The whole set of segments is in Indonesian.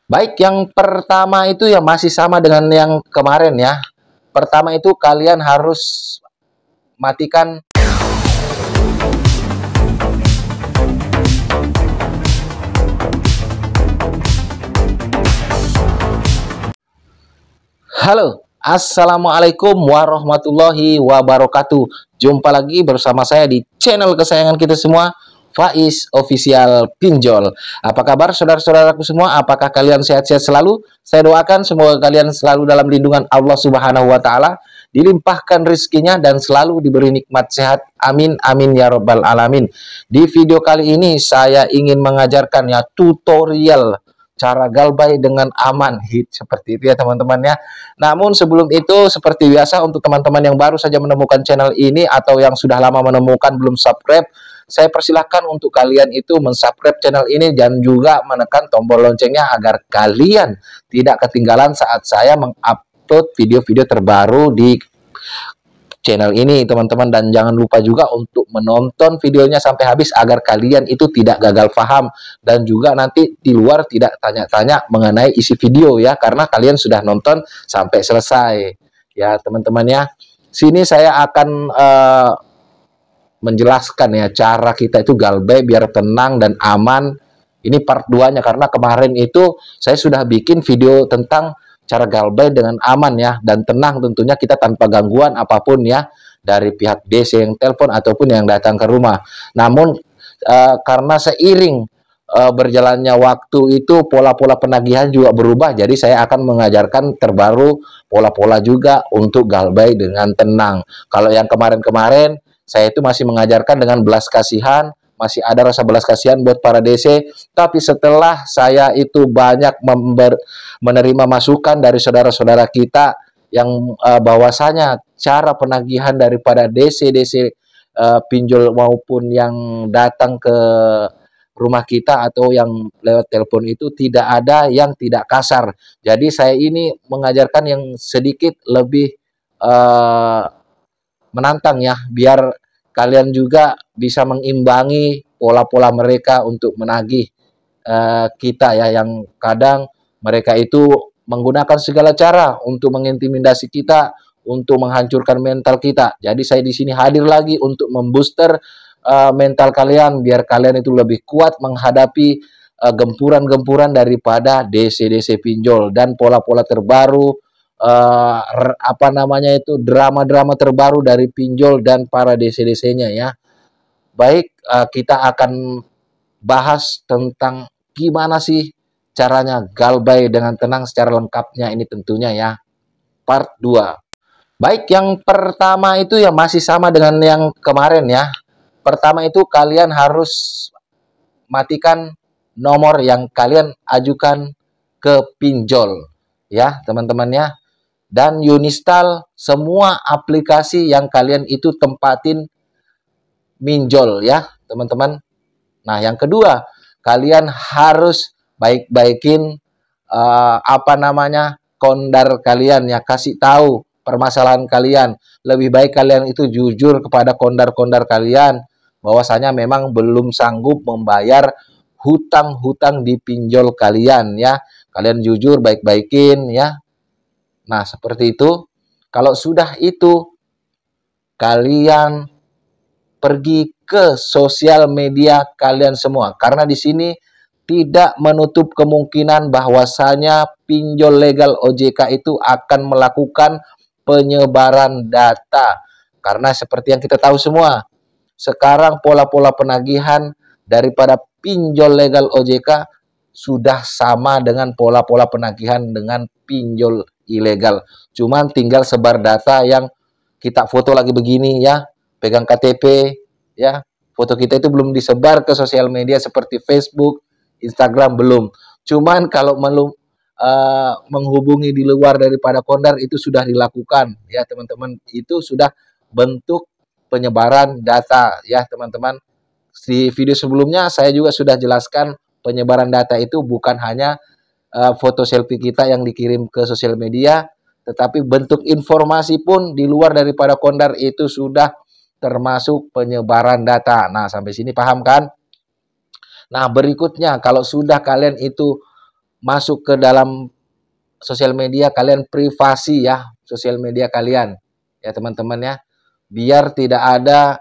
Baik, yang pertama itu ya masih sama dengan yang kemarin ya. Pertama itu kalian harus matikan. Halo, Assalamualaikum warahmatullahi wabarakatuh. Jumpa lagi bersama saya di channel kesayangan kita semua, Faiz Official Pinjol. Apa kabar saudara-saudaraku semua? Apakah kalian sehat-sehat selalu? Saya doakan semoga kalian selalu dalam lindungan Allah Subhanahu wa Ta'ala, dilimpahkan rezekinya dan selalu diberi nikmat sehat. Amin amin ya robbal alamin. Di video kali ini saya ingin mengajarkan ya tutorial cara galbay dengan aman, hit seperti itu ya teman-teman ya. Namun sebelum itu seperti biasa, untuk teman-teman yang baru saja menemukan channel ini atau yang sudah lama menemukan belum subscribe, saya persilahkan untuk kalian itu mensubscribe channel ini dan juga menekan tombol loncengnya agar kalian tidak ketinggalan saat saya mengupload video-video terbaru di channel ini teman-teman. Dan jangan lupa juga untuk menonton videonya sampai habis agar kalian itu tidak gagal paham dan juga nanti di luar tidak tanya-tanya mengenai isi video ya, karena kalian sudah nonton sampai selesai ya teman-teman ya. Sini saya akan menjelaskan ya cara kita itu galbay biar tenang dan aman. Ini part 2-nya karena kemarin itu saya sudah bikin video tentang cara galbay dengan aman ya dan tenang tentunya, kita tanpa gangguan apapun ya dari pihak DC yang telepon ataupun yang datang ke rumah. Namun karena seiring berjalannya waktu itu pola-pola penagihan juga berubah, jadi saya akan mengajarkan terbaru pola-pola juga untuk galbay dengan tenang. Kalau yang kemarin-kemarin saya itu masih mengajarkan dengan belas kasihan, masih ada rasa belas kasihan buat para DC. Tapi setelah saya itu banyak menerima masukan dari saudara-saudara kita yang bahwasanya cara penagihan daripada DC-DC pinjol maupun yang datang ke rumah kita atau yang lewat telepon itu tidak ada yang tidak kasar. Jadi saya ini mengajarkan yang sedikit lebih menantang ya, biar kalian juga bisa mengimbangi pola-pola mereka untuk menagih kita ya, yang kadang mereka itu menggunakan segala cara untuk mengintimidasi kita, untuk menghancurkan mental kita. Jadi saya di sini hadir lagi untuk membooster mental kalian biar kalian itu lebih kuat menghadapi gempuran-gempuran daripada DC-DC pinjol dan pola-pola terbaru, apa namanya itu, drama-drama terbaru dari pinjol dan para DC-DC-nya ya. Baik, kita akan bahas tentang gimana sih caranya galbay dengan tenang secara lengkapnya ini tentunya ya, part 2. Baik, yang pertama itu ya masih sama dengan yang kemarin ya. Pertama itu kalian harus matikan nomor yang kalian ajukan ke pinjol ya teman-teman ya, dan uninstall semua aplikasi yang kalian itu tempatin minjol ya teman-teman. Nah yang kedua, kalian harus baik-baikin apa namanya kondar kalian ya, kasih tahu permasalahan kalian. Lebih baik kalian itu jujur kepada kondar-kondar kalian bahwasanya memang belum sanggup membayar hutang-hutang di pinjol kalian ya. Kalian jujur, baik-baikin ya. Nah seperti itu. Kalau sudah itu, kalian pergi ke sosial media kalian semua, karena di sini tidak menutup kemungkinan bahwasanya pinjol legal OJK itu akan melakukan penyebaran data. Karena seperti yang kita tahu semua, sekarang pola-pola penagihan daripada pinjol legal OJK sudah sama dengan pola-pola penagihan dengan pinjol ilegal. Cuman tinggal sebar data yang kita foto lagi begini ya, pegang KTP ya, foto kita itu belum disebar ke sosial media seperti Facebook, Instagram belum. Cuman kalau menghubungi di luar daripada kondar itu sudah dilakukan ya teman-teman. Itu sudah bentuk penyebaran data ya teman-teman. Di video sebelumnya saya juga sudah jelaskan penyebaran data itu bukan hanya foto selfie kita yang dikirim ke sosial media, tetapi bentuk informasi pun di luar daripada kondar itu sudah termasuk penyebaran data. Nah sampai sini paham kan? Nah berikutnya, kalau sudah kalian itu masuk ke dalam sosial media, kalian privasi ya sosial media kalian ya teman-teman ya, biar tidak ada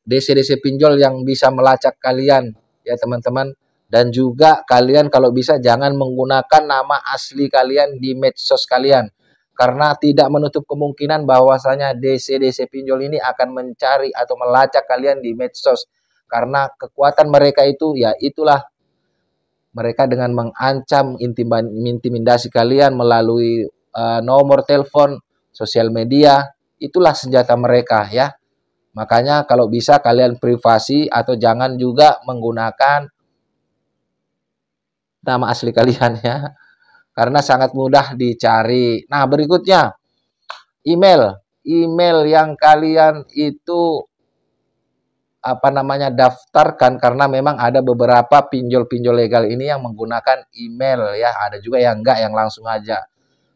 DC-DC pinjol yang bisa melacak kalian ya teman-teman. Dan juga kalian kalau bisa jangan menggunakan nama asli kalian di medsos kalian, karena tidak menutup kemungkinan bahwasanya DC-DC pinjol ini akan mencari atau melacak kalian di medsos, karena kekuatan mereka itu ya itulah, mereka dengan mengancam, intimidasi kalian melalui nomor telepon, sosial media, itulah senjata mereka ya. Makanya kalau bisa kalian privasi atau jangan juga menggunakan nama asli kalian ya, karena sangat mudah dicari. Nah, berikutnya email. Email yang kalian itu daftarkan, karena memang ada beberapa pinjol-pinjol legal ini yang menggunakan email ya, ada juga yang enggak, yang langsung aja.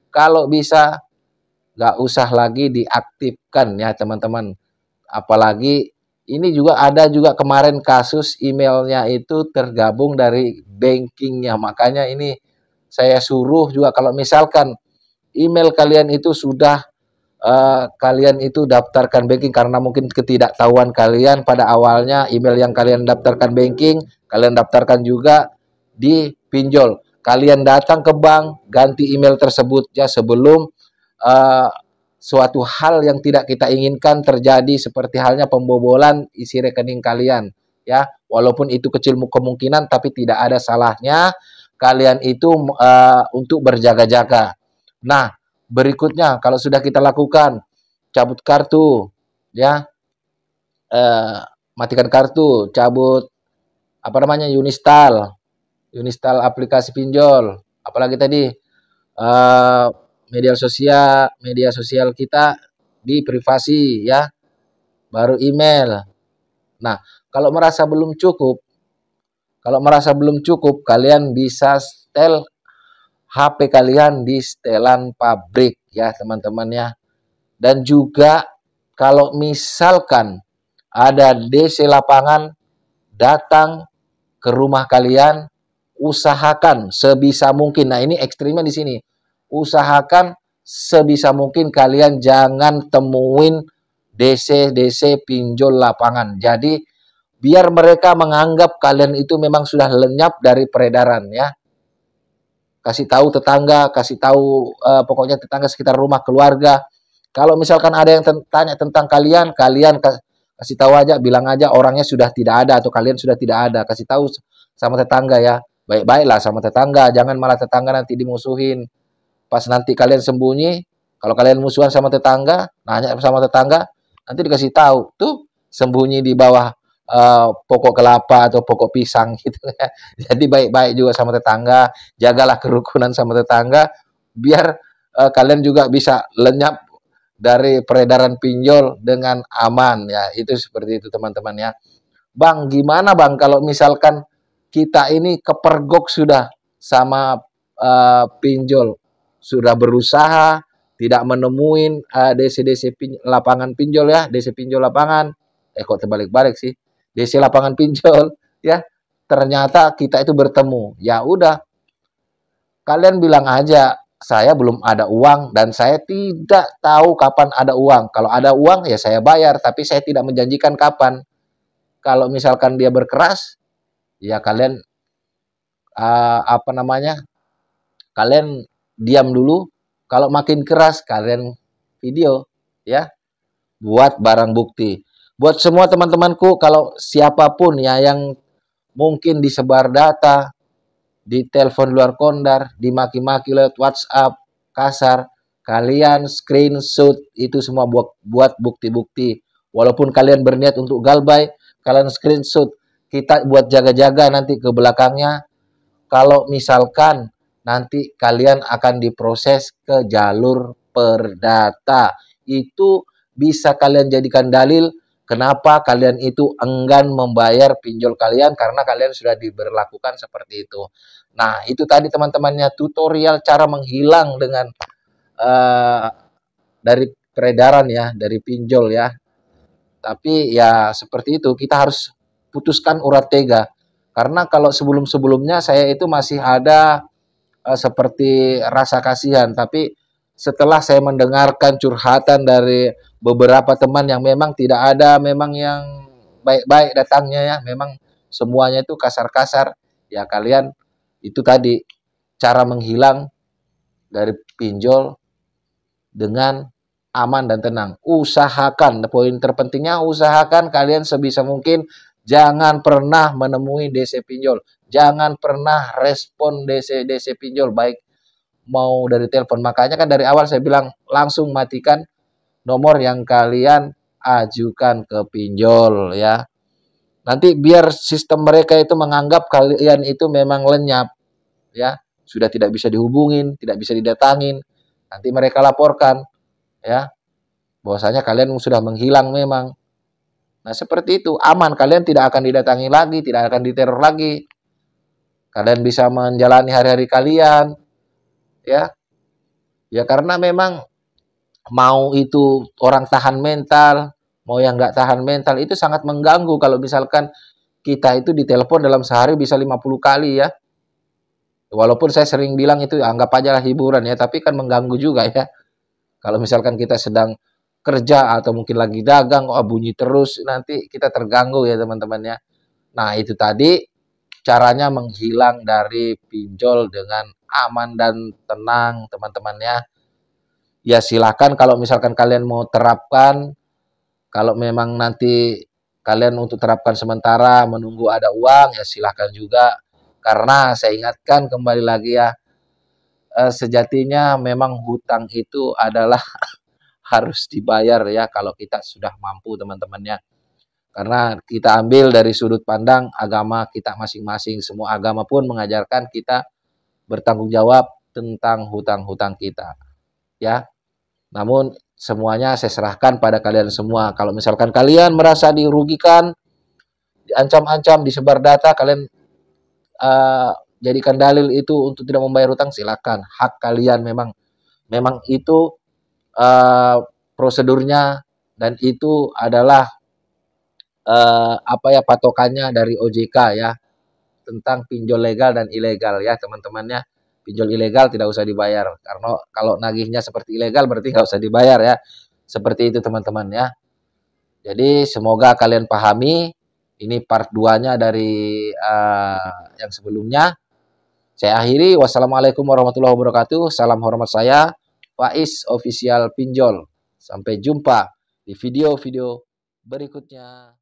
Kalau bisa nggak usah lagi diaktifkan ya teman-teman. Apalagi ini juga ada juga kemarin kasus emailnya itu tergabung dari bankingnya, makanya ini saya suruh juga kalau misalkan email kalian itu sudah kalian itu daftarkan banking, karena mungkin ketidaktahuan kalian pada awalnya email yang kalian daftarkan banking, kalian daftarkan juga di pinjol. Kalian datang ke bank, ganti email tersebut ya sebelum uh, suatu hal yang tidak kita inginkan terjadi, seperti halnya pembobolan isi rekening kalian ya. Walaupun itu kecil kemungkinan, tapi tidak ada salahnya kalian itu untuk berjaga-jaga. Nah, berikutnya kalau sudah kita lakukan cabut kartu ya, matikan kartu, cabut uninstall aplikasi pinjol, apalagi tadi uh, media sosial kita di privasi ya, baru email. Nah, kalau merasa belum cukup, kalian bisa setel HP kalian di setelan pabrik ya teman-teman ya. Dan juga kalau misalkan ada DC lapangan datang ke rumah kalian, usahakan sebisa mungkin. Nah, ini ekstrimnya di sini. Usahakan sebisa mungkin kalian jangan temuin DC pinjol lapangan. Jadi biar mereka menganggap kalian itu memang sudah lenyap dari peredaran ya. Kasih tahu tetangga, kasih tahu pokoknya tetangga sekitar rumah, keluarga. Kalau misalkan ada yang tanya tentang kalian, kasih tahu aja, bilang aja orangnya sudah tidak ada atau kalian sudah tidak ada. Kasih tahu sama tetangga ya. Baik-baiklah sama tetangga, jangan malah tetangga nanti dimusuhin. Pas nanti kalian sembunyi, kalau kalian musuhan sama tetangga, nanya sama tetangga, nanti dikasih tahu, tuh sembunyi di bawah pokok kelapa atau pokok pisang gitu ya. Jadi baik-baik juga sama tetangga, jagalah kerukunan sama tetangga, biar kalian juga bisa lenyap dari peredaran pinjol dengan aman ya. Itu seperti itu teman-teman ya. Bang, gimana Bang kalau misalkan kita ini kepergok sudah sama pinjol, sudah berusaha tidak menemuin DC-DC lapangan pinjol ya, DC pinjol lapangan. Kok terbalik-balik sih? DC lapangan pinjol ya. Ternyata kita itu bertemu. Ya udah, kalian bilang aja, saya belum ada uang dan saya tidak tahu kapan ada uang. Kalau ada uang ya saya bayar, tapi saya tidak menjanjikan kapan. Kalau misalkan dia berkeras, ya kalian kalian diam dulu. Kalau makin keras kalian video ya, buat barang bukti. Buat semua teman-temanku, kalau siapapun ya yang mungkin disebar data, di telepon luar kondar, dimaki-maki lewat WhatsApp kasar, kalian screenshot itu semua buat bukti-bukti. Walaupun kalian berniat untuk galbay, kalian screenshot. Kita buat jaga-jaga nanti ke belakangnya. Kalau misalkan nanti kalian akan diproses ke jalur perdata, itu bisa kalian jadikan dalil kenapa kalian itu enggan membayar pinjol kalian, karena kalian sudah diberlakukan seperti itu. Nah, itu tadi teman-temannya tutorial cara menghilang dengan dari peredaran ya, dari pinjol ya. Tapi ya seperti itu, kita harus putuskan urat tega. Karena kalau sebelum-sebelumnya saya itu masih ada seperti rasa kasihan, tapi setelah saya mendengarkan curhatan dari beberapa teman yang memang tidak ada memang yang baik-baik datangnya ya, memang semuanya itu kasar-kasar. Ya kalian itu tadi cara menghilang dari pinjol dengan aman dan tenang. Usahakan, poin terpentingnya usahakan kalian sebisa mungkin jangan pernah menemui DC pinjol. Jangan pernah respon DC pinjol baik mau dari telepon. Makanya kan dari awal saya bilang langsung matikan nomor yang kalian ajukan ke pinjol ya. Nanti biar sistem mereka itu menganggap kalian itu memang lenyap ya, sudah tidak bisa dihubungin, tidak bisa didatangin. Nanti mereka laporkan ya, bahwasanya kalian sudah menghilang memang. Nah, seperti itu, aman, kalian tidak akan didatangi lagi, tidak akan diteror lagi. Kalian bisa menjalani hari-hari kalian ya. Ya karena memang mau itu orang tahan mental, mau yang nggak tahan mental itu sangat mengganggu kalau misalkan kita itu ditelepon dalam sehari bisa 50 kali ya. Walaupun saya sering bilang itu anggap aja lah hiburan ya, tapi kan mengganggu juga ya. Kalau misalkan kita sedang kerja atau mungkin lagi dagang, oh bunyi terus, nanti kita terganggu ya teman-teman ya. Nah itu tadi caranya menghilang dari pinjol dengan aman dan tenang teman-teman ya. Ya silakan kalau misalkan kalian mau terapkan, kalau memang nanti kalian untuk terapkan sementara menunggu ada uang ya silakan juga. Karena saya ingatkan kembali lagi ya, sejatinya memang hutang itu adalah harus dibayar ya kalau kita sudah mampu teman-temannya. Karena kita ambil dari sudut pandang agama kita masing-masing. Semua agama pun mengajarkan kita bertanggung jawab tentang hutang-hutang kita. Ya, namun semuanya saya serahkan pada kalian semua. Kalau misalkan kalian merasa dirugikan, diancam-ancam, disebar data, kalian jadikan dalil itu untuk tidak membayar hutang, silakan. Hak kalian memang itu prosedurnya dan itu adalah apa ya patokannya dari OJK ya tentang pinjol legal dan ilegal ya teman-temannya. Pinjol ilegal tidak usah dibayar karena kalau nagihnya seperti ilegal berarti nggak usah dibayar ya. Seperti itu teman-teman ya. Jadi semoga kalian pahami ini part 2-nya dari yang sebelumnya. Saya akhiri. Wassalamualaikum warahmatullahi wabarakatuh. Salam hormat saya, Faiz Official Pinjol. Sampai jumpa di video-video berikutnya.